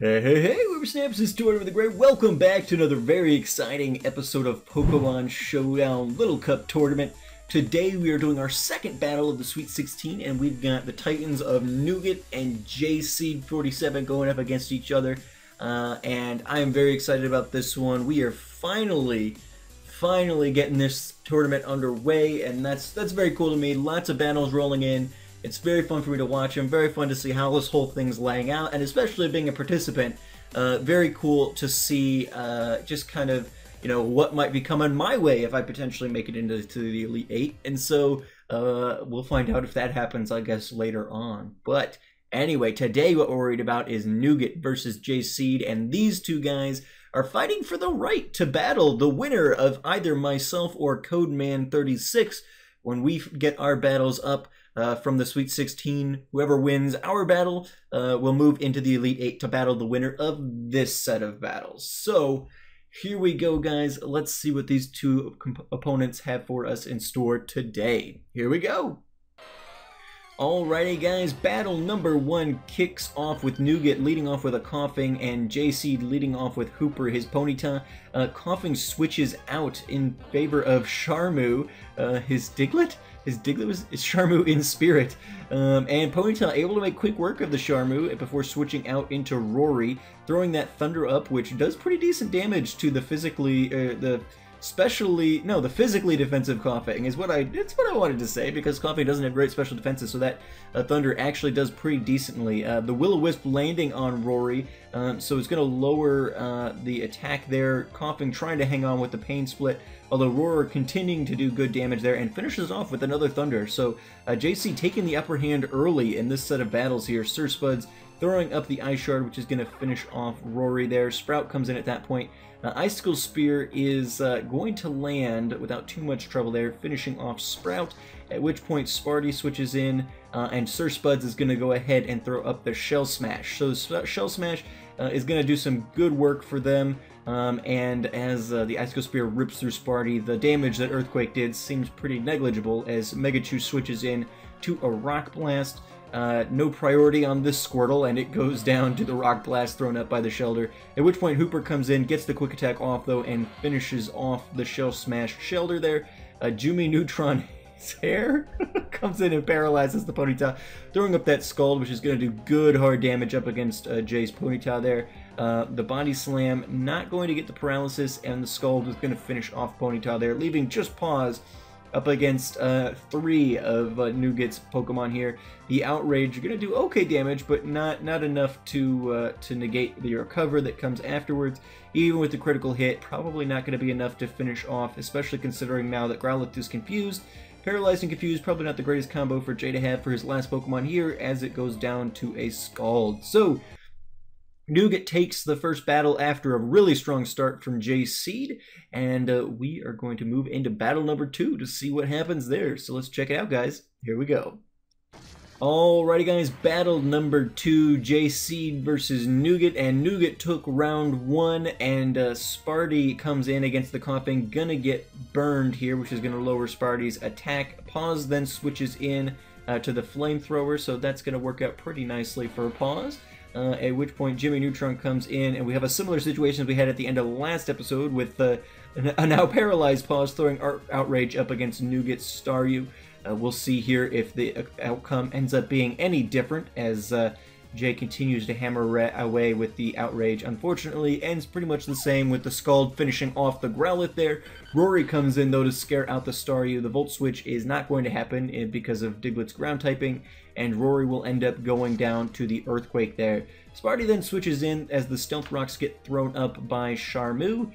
Hey, Whippersnaps, this is Tortimer the Great. Welcome back to another very exciting episode of Pokemon Showdown Little Cup Tortiment. Today we are doing our second battle of the Sweet 16, and we've got the Titans of Nougat and JSeed47 going up against each other. And I am very excited about this one. We are finally getting this tournament underway, and that's very cool to me. Lots of battles rolling in. It's very fun for me to watch them, very fun to see how this whole thing's laying out, and especially being a participant, very cool to see just kind of, you know, what might be coming my way if I potentially make it into the Elite Eight. And so we'll find out if that happens, I guess, later on. But anyway, today what we're worried about is Nougat versus JSeed, and these two guys are fighting for the right to battle the winner of either myself or Codeman36 when we get our battles up. From the Sweet 16, whoever wins our battle will move into the Elite 8 to battle the winner of this set of battles. So here we go, guys. Let's see what these two opponents have for us in store today. Here we go. Alrighty, guys, battle number one kicks off with Nougat leading off with a Coughing and JSeed leading off with Hooper, his Ponyta. Coughing switches out in favor of Charmu, his Diglett? His Diglett was Charmu in spirit. And Ponyta able to make quick work of the Charmu before switching out into Rory, throwing that Thunder Up, which does pretty decent damage to the physically, the physically defensive Coughing is what I wanted to say, because Coughing doesn't have great special defenses, so that Thunder actually does pretty decently. The Will-O-Wisp landing on Rory, so it's going to lower the attack there. Coughing trying to hang on with the Pain Split, although Roar continuing to do good damage there, and finishes off with another Thunder. So JC taking the upper hand early in this set of battles here. Sir Spuds throwing up the Ice Shard, which is going to finish off Rory there. Sprout comes in at that point. Icicle Spear is going to land without too much trouble there, finishing off Sprout, at which point Sparty switches in, and Sir Spuds is going to go ahead and throw up the Shell Smash. So Shell Smash is going to do some good work for them, and as the Icicle Spear rips through Sparty, the damage that Earthquake did seems pretty negligible as Megachu switches in to a Rock Blast. No priority on this Squirtle, and it goes down to the Rock Blast thrown up by the Shelter, at which point Hooper comes in, gets the Quick Attack off though, and finishes off the Shell Smash Shelter there. Jumi Neutron his hair comes in and paralyzes the Ponyta, throwing up that Scald, which is going to do good hard damage up against Jay's Ponyta there. The Body Slam not going to get the paralysis, and the Scald is going to finish off Ponyta there, leaving just Paws up against three of Nougat's Pokemon here. The Outrage are going to do okay damage, but not enough to negate the recover that comes afterwards. Even with the critical hit, probably not going to be enough to finish off, especially considering now that Growlithe is confused. Paralyzed and Confused, probably not the greatest combo for Jay to have for his last Pokemon here, as it goes down to a Scald. So Nougat takes the first battle after a really strong start from JSeed, and we are going to move into battle number 2 to see what happens there. So let's check it out, guys. Here we go. Alrighty, guys, battle number 2, JSeed versus Nougat, and Nougat took round 1, and Sparty comes in against the Coughing, gonna get burned here, which is gonna lower Sparty's attack. Paws then switches in to the Flamethrower, so that's gonna work out pretty nicely for Paws. At which point Jimmy Neutron comes in, and we have a similar situation as we had at the end of the last episode with a now paralyzed Paws throwing Outrage up against Nougat's Staryu. We'll see here if the outcome ends up being any different as Jay continues to hammer away with the Outrage. Unfortunately, ends pretty much the same with the Scald finishing off the Growlithe there. Rory comes in, though, to scare out the Staryu. The Volt Switch is not going to happen because of Diglett's ground typing, and Rory will end up going down to the Earthquake there. Sparty then switches in as the Stealth Rocks get thrown up by Charmu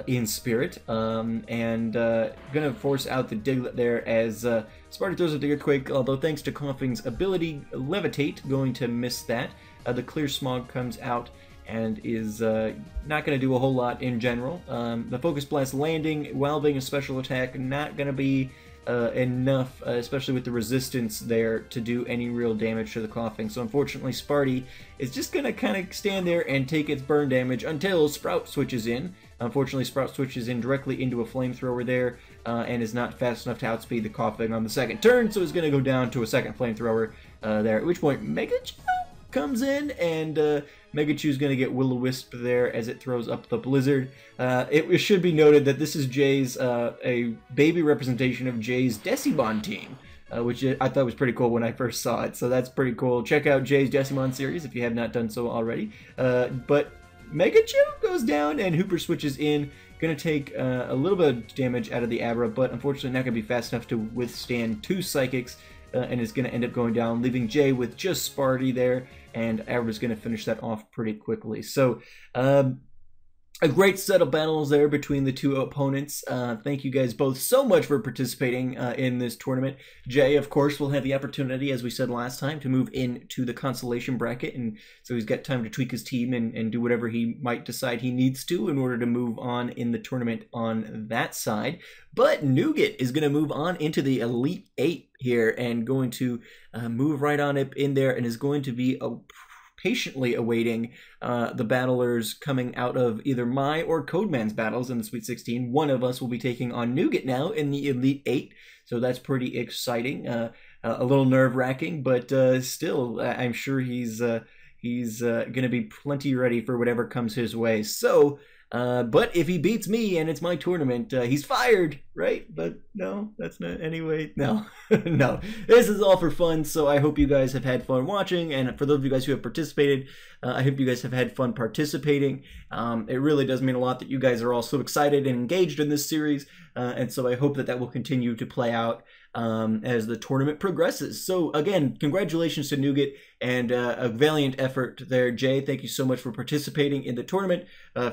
in spirit, and gonna force out the Diglett there as Sparty throws up the Earthquake, although thanks to Coughing's ability, Levitate, going to miss that. The Clear Smog comes out and is not going to do a whole lot in general. The Focus Blast landing, while being a special attack, not going to be enough, especially with the resistance there, to do any real damage to the Coughing. So unfortunately, Sparty is just going to kind of stand there and take its burn damage until Sprout switches in. Unfortunately, Sprout switches in directly into a Flamethrower there, and is not fast enough to outspeed the Coughing on the second turn, so it's going to go down to a second Flamethrower there, at which point Megachu comes in and Mega Chew's going to get Will-O-Wisp there as it throws up the Blizzard. It should be noted that this is Jay's, a baby representation of Jay's Decimon team. Which I thought was pretty cool when I first saw it, so that's pretty cool. Check out Jay's Decimon series if you have not done so already. But Mega Chew goes down and Hooper switches in. Gonna take a little bit of damage out of the Abra, but unfortunately not gonna be fast enough to withstand 2 Psychics, and is gonna end up going down, leaving Jay with just Sparty there, and Abra's gonna finish that off pretty quickly. So, a great set of battles there between the two opponents. Thank you guys both so much for participating in this tournament. Jay, of course, will have the opportunity, as we said last time, to move into the consolation bracket, and so he's got time to tweak his team and do whatever he might decide he needs to in order to move on in the tournament on that side. But Nougat is going to move on into the Elite 8 here and going to move right on up in there and is going to be patiently awaiting the battlers coming out of either my or Codeman's battles in the Sweet 16. One of us will be taking on Nougat now in the Elite 8, so that's pretty exciting. A little nerve-wracking, but still, I'm sure he's going to be plenty ready for whatever comes his way. So, but if he beats me and it's my tournament, he's fired, right? But no, that's not, anyway, no. No, this is all for fun, so I hope you guys have had fun watching, and for those of you guys who have participated, I hope you guys have had fun participating. It really does mean a lot that you guys are all so excited and engaged in this series, and so I hope that that will continue to play out as the tournament progresses. So again, congratulations to Nougat, and a valiant effort there, Jay. Thank you so much for participating in the tournament.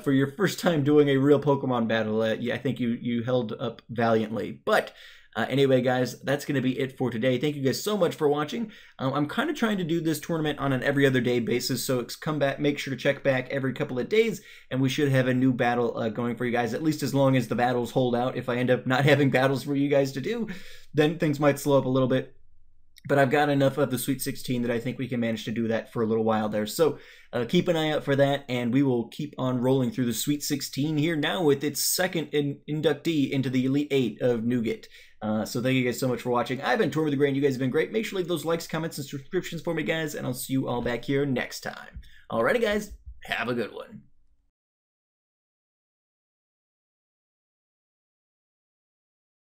For your first time doing a real Pokemon battle, yeah, I think you held up valiantly. But anyway, guys, that's going to be it for today. Thank you guys so much for watching. I'm kind of trying to do this tournament on an every other day basis, so come back, make sure to check back every couple of days, and we should have a new battle going for you guys, at least as long as the battles hold out. If I end up not having battles for you guys to do, then things might slow up a little bit. But I've got enough of the Sweet 16 that I think we can manage to do that for a little while there. So keep an eye out for that, and we will keep on rolling through the Sweet 16 here now with its second inductee into the Elite 8 of Nougat. So thank you guys so much for watching. I've been Tortimer the Great, and you guys have been great. Make sure to leave those likes, comments, and subscriptions for me, guys, and I'll see you all back here next time. Alrighty, guys, have a good one.